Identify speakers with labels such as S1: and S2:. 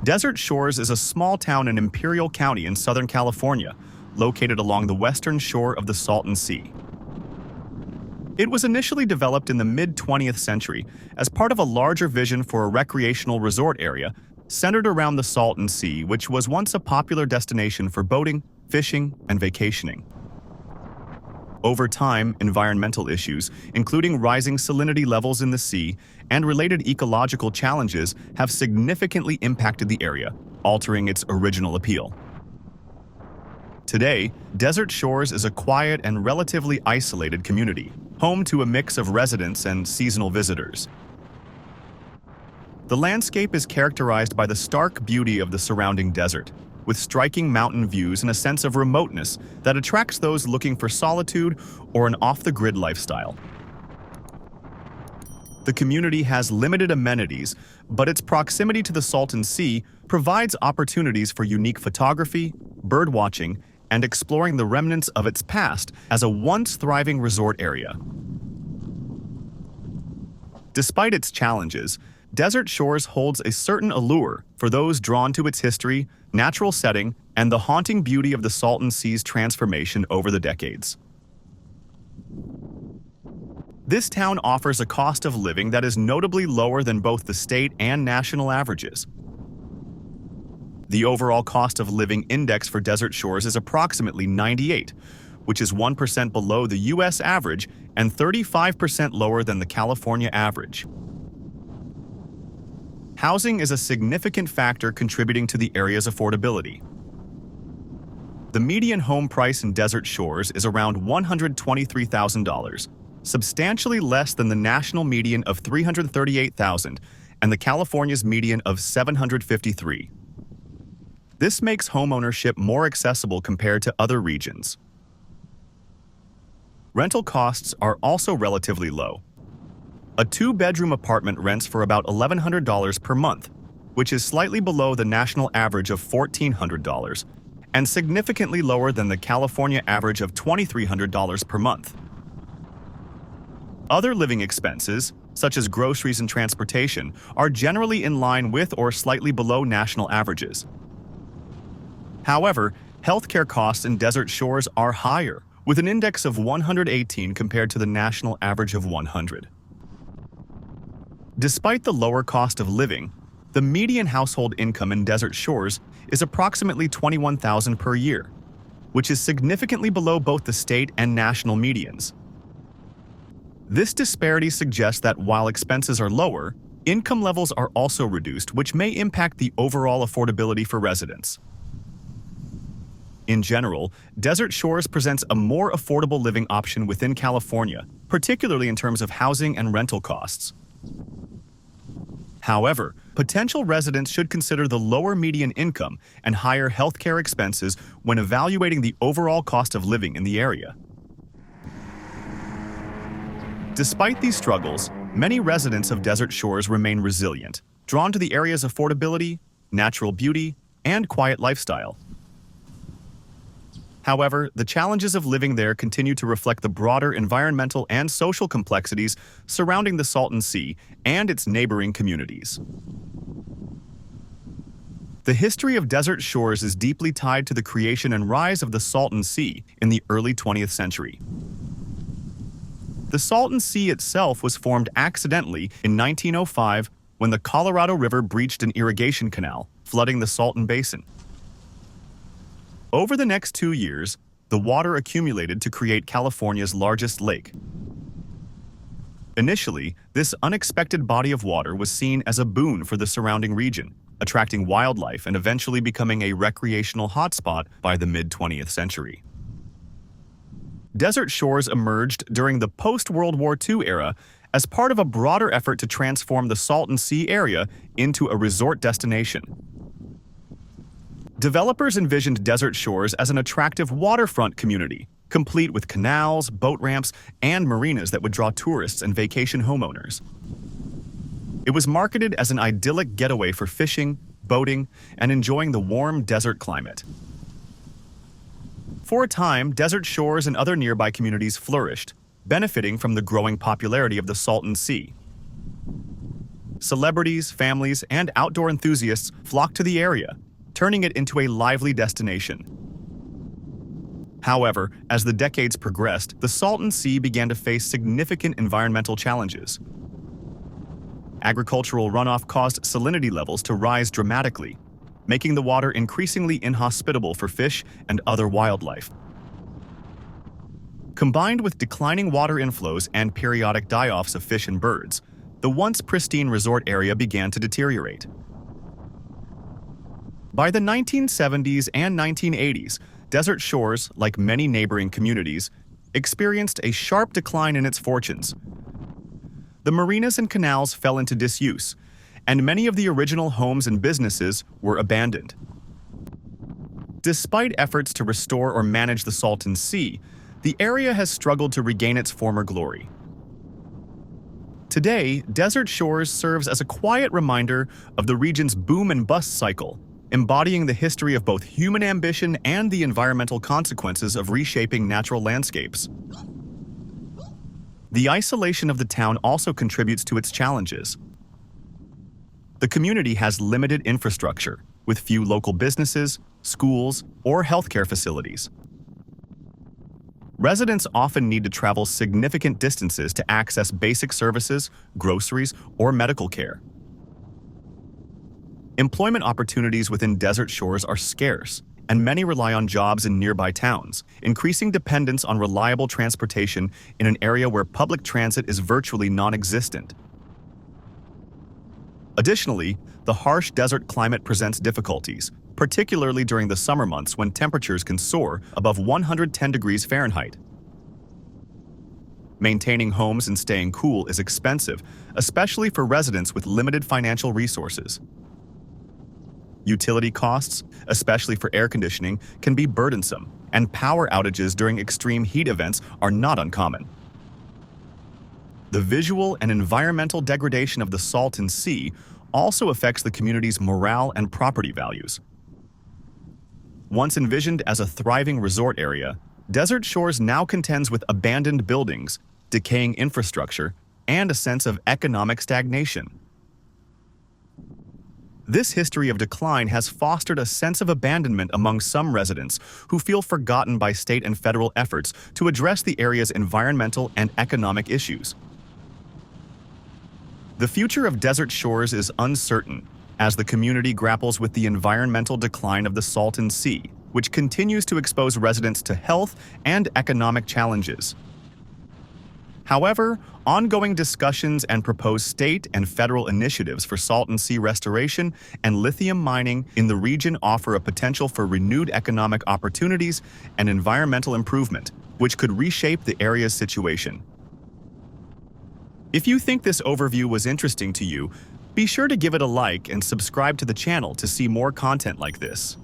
S1: Desert Shores is a small town in Imperial County in Southern California, located along the western shore of the Salton Sea. It was initially developed in the mid-20th century as part of a larger vision for a recreational resort area centered around the Salton Sea, which was once a popular destination for boating, fishing, and vacationing. Over time, environmental issues, including rising salinity levels in the sea and related ecological challenges, have significantly impacted the area, altering its original appeal. Today, Desert Shores is a quiet and relatively isolated community, home to a mix of residents and seasonal visitors. The landscape is characterized by the stark beauty of the surrounding desert, with striking mountain views and a sense of remoteness that attracts those looking for solitude or an off-the-grid lifestyle. The community has limited amenities, but its proximity to the Salton Sea provides opportunities for unique photography, birdwatching, and exploring the remnants of its past as a once thriving resort area. Despite its challenges, Desert Shores holds a certain allure for those drawn to its history, natural setting, and the haunting beauty of the Salton Sea's transformation over the decades. This town offers a cost of living that is notably lower than both the state and national averages. The overall cost of living index for Desert Shores is approximately 98, which is 1% below the U.S. average and 35% lower than the California average. Housing is a significant factor contributing to the area's affordability. The median home price in Desert Shores is around $123,000, substantially less than the national median of $338,000 and the California's median of $753,000. This makes homeownership more accessible compared to other regions. Rental costs are also relatively low. A two-bedroom apartment rents for about $1,100 per month, which is slightly below the national average of $1,400 and significantly lower than the California average of $2,300 per month. Other living expenses, such as groceries and transportation, are generally in line with or slightly below national averages. However, healthcare costs in Desert Shores are higher, with an index of 118 compared to the national average of 100. Despite the lower cost of living, the median household income in Desert Shores is approximately $21,000 per year, which is significantly below both the state and national medians. This disparity suggests that while expenses are lower, income levels are also reduced, which may impact the overall affordability for residents. In general, Desert Shores presents a more affordable living option within California, particularly in terms of housing and rental costs. However, potential residents should consider the lower median income and higher healthcare expenses when evaluating the overall cost of living in the area. Despite these struggles, many residents of Desert Shores remain resilient, drawn to the area's affordability, natural beauty, and quiet lifestyle. However, the challenges of living there continue to reflect the broader environmental and social complexities surrounding the Salton Sea and its neighboring communities. The history of Desert Shores is deeply tied to the creation and rise of the Salton Sea in the early 20th century. The Salton Sea itself was formed accidentally in 1905 when the Colorado River breached an irrigation canal, flooding the Salton Basin. Over the next 2 years, the water accumulated to create California's largest lake. Initially, this unexpected body of water was seen as a boon for the surrounding region, attracting wildlife and eventually becoming a recreational hotspot by the mid-20th century. Desert Shores emerged during the post-World War II era as part of a broader effort to transform the Salton Sea area into a resort destination. Developers envisioned Desert Shores as an attractive waterfront community, complete with canals, boat ramps, and marinas that would draw tourists and vacation homeowners. It was marketed as an idyllic getaway for fishing, boating, and enjoying the warm desert climate. For a time, Desert Shores and other nearby communities flourished, benefiting from the growing popularity of the Salton Sea. Celebrities, families, and outdoor enthusiasts flocked to the area, turning it into a lively destination. However, as the decades progressed, the Salton Sea began to face significant environmental challenges. Agricultural runoff caused salinity levels to rise dramatically, making the water increasingly inhospitable for fish and other wildlife. Combined with declining water inflows and periodic die-offs of fish and birds, the once pristine resort area began to deteriorate. By the 1970s and 1980s, Desert Shores, like many neighboring communities, experienced a sharp decline in its fortunes. The marinas and canals fell into disuse, and many of the original homes and businesses were abandoned. Despite efforts to restore or manage the Salton Sea, the area has struggled to regain its former glory. Today, Desert Shores serves as a quiet reminder of the region's boom and bust cycle, embodying the history of both human ambition and the environmental consequences of reshaping natural landscapes. The isolation of the town also contributes to its challenges. The community has limited infrastructure, with few local businesses, schools, or healthcare facilities. Residents often need to travel significant distances to access basic services, groceries, or medical care. Employment opportunities within Desert Shores are scarce, and many rely on jobs in nearby towns, increasing dependence on reliable transportation in an area where public transit is virtually non-existent. Additionally, the harsh desert climate presents difficulties, particularly during the summer months when temperatures can soar above 110 degrees Fahrenheit. Maintaining homes and staying cool is expensive, especially for residents with limited financial resources. Utility costs, especially for air conditioning, can be burdensome, and power outages during extreme heat events are not uncommon. The visual and environmental degradation of the Salton Sea also affects the community's morale and property values. Once envisioned as a thriving resort area, Desert Shores now contends with abandoned buildings, decaying infrastructure, and a sense of economic stagnation. This history of decline has fostered a sense of abandonment among some residents who feel forgotten by state and federal efforts to address the area's environmental and economic issues. The future of Desert Shores is uncertain as the community grapples with the environmental decline of the Salton Sea, which continues to expose residents to health and economic challenges. However, ongoing discussions and proposed state and federal initiatives for Salton Sea restoration and lithium mining in the region offer a potential for renewed economic opportunities and environmental improvement, which could reshape the area's situation. If you think this overview was interesting to you, be sure to give it a like and subscribe to the channel to see more content like this.